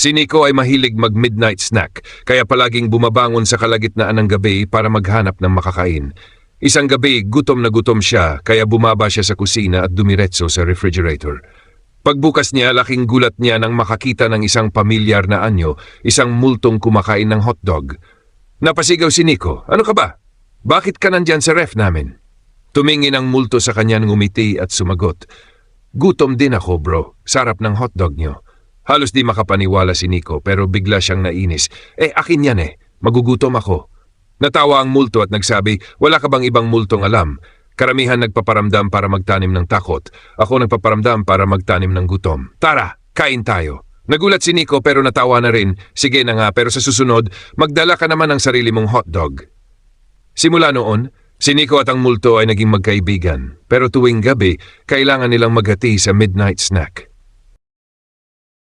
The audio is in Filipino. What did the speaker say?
Si Nico ay mahilig mag-midnight snack, kaya palaging bumabangon sa kalagitnaan ng gabi para maghanap ng makakain. Isang gabi, gutom na gutom siya, kaya bumaba siya sa kusina at dumiretso sa refrigerator. Pagbukas niya, laking gulat niya nang makakita ng isang pamilyar na anyo, isang multong kumakain ng hotdog. Napasigaw si Nico, "Ano ka ba? Bakit ka nandyan sa ref namin?" Tumingin ang multo sa kanya, ngumiti at sumagot, "Gutom din ako, bro. Sarap ng hotdog niyo." Halos di makapaniwala si Nico pero bigla siyang nainis. Akin yan Magugutom ako." Natawa ang multo at nagsabi, "Wala ka bang ibang multong alam? Karamihan nagpaparamdam para magtanim ng takot. Ako nagpaparamdam para magtanim ng gutom. Tara, kain tayo." Nagulat si Nico pero natawa na rin. "Sige na nga, pero sa susunod, magdala ka naman ng sarili mong hotdog." Simula noon, si Nico at ang multo ay naging magkaibigan. Pero tuwing gabi, kailangan nilang maghati sa midnight snack.